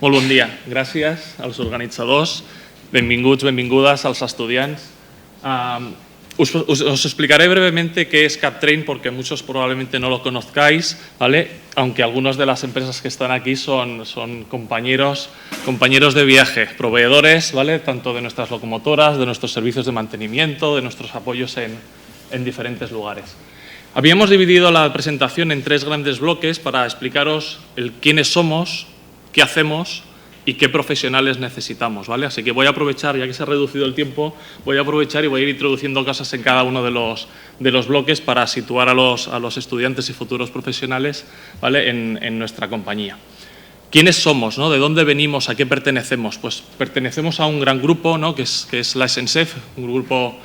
Molt bon dia. Gràcies als organitzadors. Benvinguts, benvingudes als estudiants. Os explicaré brevemente qué es CapTrain porque muchos probablemente no lo conozcáis, ¿vale? Aunque algunas de las empresas que están aquí son compañeros de viaje, proveedores, ¿vale? Tanto de nuestras locomotoras, de nuestros servicios de mantenimiento, de nuestros apoyos en diferentes lugares. Habíamos dividido la presentación en 3 grandes bloques para explicaros quiénes somos, qué hacemos y qué profesionales necesitamos, ¿vale? Así que voy a aprovechar, ya que se ha reducido el tiempo, voy a aprovechar y voy a ir introduciendo cosas en cada uno de los bloques para situar a los estudiantes y futuros profesionales, ¿vale? en nuestra compañía. ¿Quiénes somos, ¿no? ¿De dónde venimos? ¿A qué pertenecemos? Pues pertenecemos a un gran grupo, ¿no? que es la SNCF, un grupo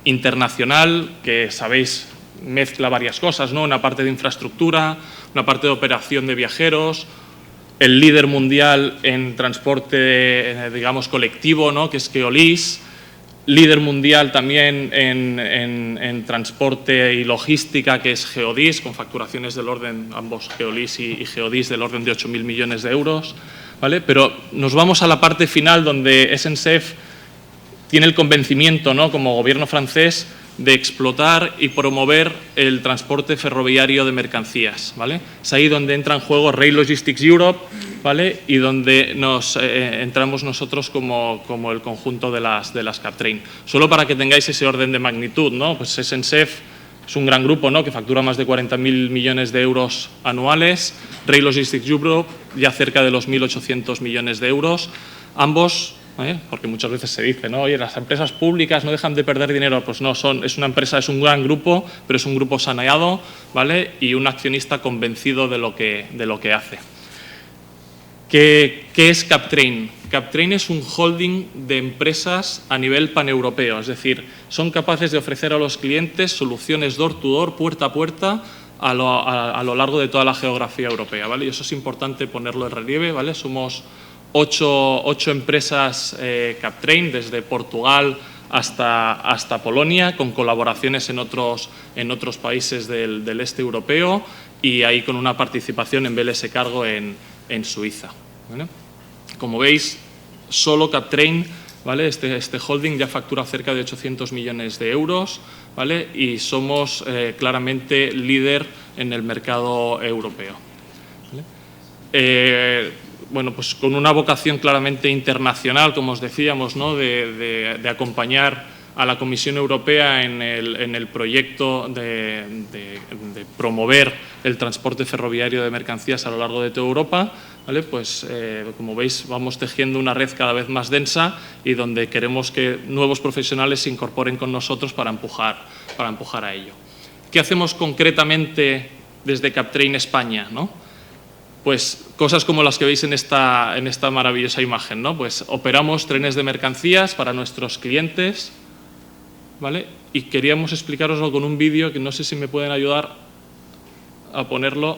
internacional que, sabéis, mezcla varias cosas, ¿no? Una parte de infraestructura, una parte de operación de viajeros, el líder mundial en transporte, digamos, colectivo, ¿no? Que es Keolis, líder mundial también en transporte y logística, que es Geodis, con facturaciones del orden, ambos Keolis y Geodis, del orden de 8.000 millones de euros, ¿vale? Pero nos vamos a la parte final donde SNCF tiene el convencimiento, ¿no? Como gobierno francés, de explotar y promover el transporte ferroviario de mercancías, ¿vale? Es ahí donde entra en juego Rail Logistics Europe, ¿vale? Y donde entramos nosotros como el conjunto de las CapTrain. Solo para que tengáis ese orden de magnitud, ¿no? Pues SNCF es un gran grupo, ¿no? Que factura más de 40.000 millones de euros anuales, Rail Logistics Europe ya cerca de los 1.800 millones de euros, ambos. Porque muchas veces se dice, ¿no? Oye, las empresas públicas no dejan de perder dinero. Pues no, es una empresa, es un gran grupo, pero es un grupo saneado, ¿vale? Y un accionista convencido de lo que hace. ¿Qué es CapTrain? CapTrain es un holding de empresas a nivel paneuropeo, es decir, son capaces de ofrecer a los clientes soluciones door to door, puerta a puerta, a lo largo de toda la geografía europea, ¿vale? Y eso es importante ponerlo en relieve, ¿vale? Somos 8 empresas CapTrain, desde Portugal hasta Polonia, con colaboraciones en otros países del este europeo y ahí con una participación en BLS Cargo en Suiza, ¿vale? Como veis, solo CapTrain, ¿vale? Este holding ya factura cerca de 800 millones de euros, ¿vale? Y somos claramente líder en el mercado europeo, ¿vale? Bueno, pues con una vocación claramente internacional, como os decíamos, ¿no? de acompañar a la Comisión Europea en el proyecto de promover el transporte ferroviario de mercancías a lo largo de toda Europa, ¿vale? Pues como veis, vamos tejiendo una red cada vez más densa y donde queremos que nuevos profesionales se incorporen con nosotros para empujar a ello. ¿Qué hacemos concretamente desde CapTrain España, ¿no? Pues cosas como las que veis en esta maravillosa imagen, ¿no? Pues operamos trenes de mercancías para nuestros clientes, ¿vale? Y queríamos explicaroslo con un vídeo que no sé si me pueden ayudar a ponerlo.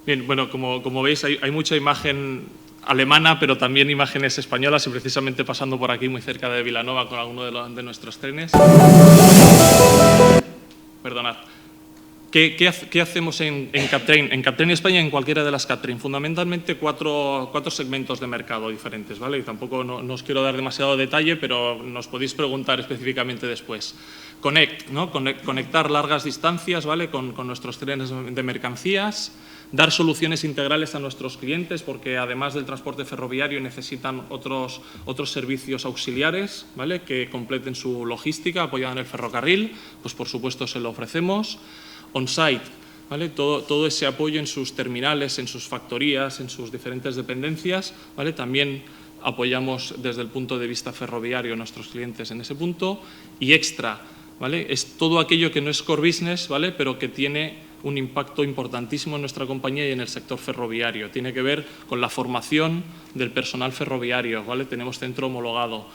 Bien, bueno, como veis, hay mucha imagen alemana, pero también imágenes españolas y precisamente pasando por aquí muy cerca de Vilanova con alguno de nuestros trenes. Perdonad. ¿Qué hacemos en Captrain? En Captrain España, en cualquiera de las Captrain. Fundamentalmente cuatro segmentos de mercado diferentes, ¿vale? Y tampoco no os quiero dar demasiado detalle, pero nos podéis preguntar específicamente después. Connect, ¿no? Conectar largas distancias, ¿vale? Con nuestros trenes de mercancías. Dar soluciones integrales a nuestros clientes, porque además del transporte ferroviario necesitan otros servicios auxiliares, ¿vale? Que completen su logística apoyada en el ferrocarril, pues por supuesto se lo ofrecemos. On-site, ¿vale? Todo ese apoyo en sus terminales, en sus factorías, en sus diferentes dependencias, ¿vale? También apoyamos desde el punto de vista ferroviario a nuestros clientes en ese punto. Y extra, ¿vale? Es todo aquello que no es core business, ¿vale? Pero que tiene un impacto importantísimo en nuestra compañía y en el sector ferroviario. Tiene que ver con la formación del personal ferroviario, ¿vale? Tenemos centro homologado.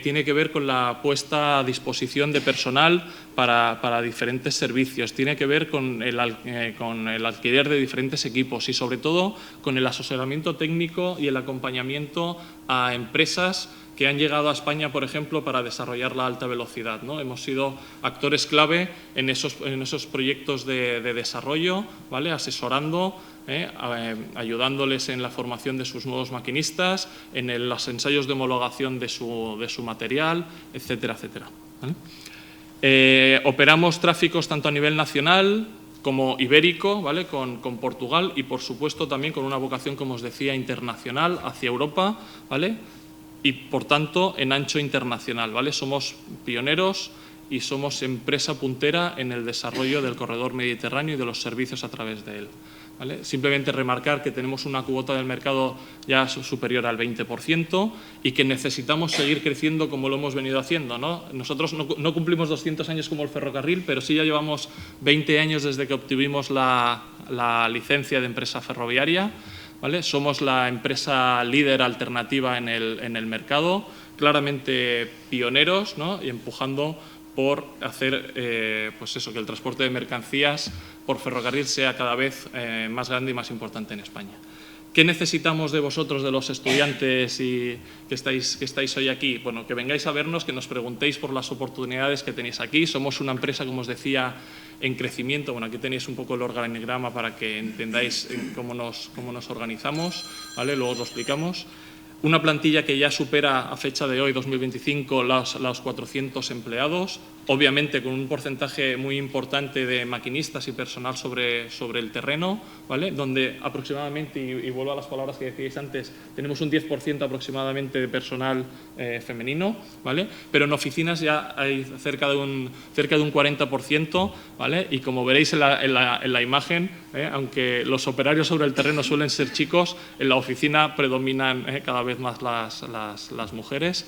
Tiene que ver con la puesta a disposición de personal para diferentes servicios. Tiene que ver con el alquiler de diferentes equipos y, sobre todo, con el asesoramiento técnico y el acompañamiento a empresas que han llegado a España, por ejemplo, para desarrollar la alta velocidad, ¿no? Hemos sido actores clave en esos proyectos de desarrollo, ¿vale? Asesorando, ayudándoles en la formación de sus nuevos maquinistas, en los ensayos de homologación de su material, etcétera, etcétera, ¿vale? Operamos tráficos tanto a nivel nacional como ibérico, ¿vale? Con Portugal y, por supuesto, también con una vocación, como os decía, internacional hacia Europa, ¿vale? Y, por tanto, en ancho internacional, ¿vale? Somos pioneros y somos empresa puntera en el desarrollo del corredor mediterráneo y de los servicios a través de él, ¿vale? Simplemente remarcar que tenemos una cuota del mercado ya superior al 20% y que necesitamos seguir creciendo como lo hemos venido haciendo, ¿no? Nosotros no cumplimos 200 años como el ferrocarril, pero sí ya llevamos 20 años desde que obtuvimos la licencia de empresa ferroviaria, ¿vale? Somos la empresa líder alternativa en el mercado, claramente pioneros, ¿no? Y empujando por hacer pues eso, que el transporte de mercancías por ferrocarril sea cada vez más grande y más importante en España. ¿Qué necesitamos de vosotros, de los estudiantes que estáis hoy aquí? Bueno, que vengáis a vernos, que nos preguntéis por las oportunidades que tenéis aquí. Somos una empresa, como os decía, en crecimiento. Bueno, aquí tenéis un poco el organigrama para que entendáis cómo nos organizamos, ¿vale? Luego os lo explicamos. Una plantilla que ya supera a fecha de hoy, 2025, los 400 empleados, obviamente con un porcentaje muy importante de maquinistas y personal sobre el terreno, ¿vale? Donde aproximadamente, y vuelvo a las palabras que decíais antes, tenemos un 10% aproximadamente de personal femenino, ¿vale? Pero en oficinas ya hay cerca de un 40%, ¿vale? Y como veréis en la imagen, aunque los operarios sobre el terreno suelen ser chicos, en la oficina predominan cada vez más las mujeres,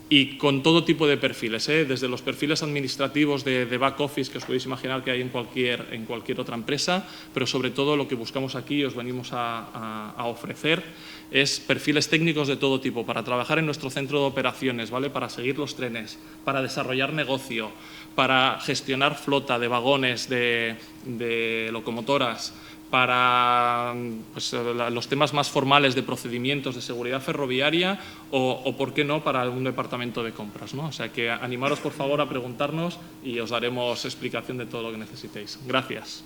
y con todo tipo de perfiles, desde los perfiles administrativos de back office que os podéis imaginar que hay en cualquier otra empresa, pero sobre todo lo que buscamos aquí y os venimos a ofrecer es perfiles técnicos de todo tipo para trabajar en nuestro centro de operaciones, ¿vale? Para seguir los trenes, para desarrollar negocio, para gestionar flota de vagones, de locomotoras, para pues, los temas más formales de procedimientos de seguridad ferroviaria o, por qué no, para algún departamento de compras, ¿no? O sea que animaros, por favor, a preguntarnos y os daremos explicación de todo lo que necesitéis. Gracias.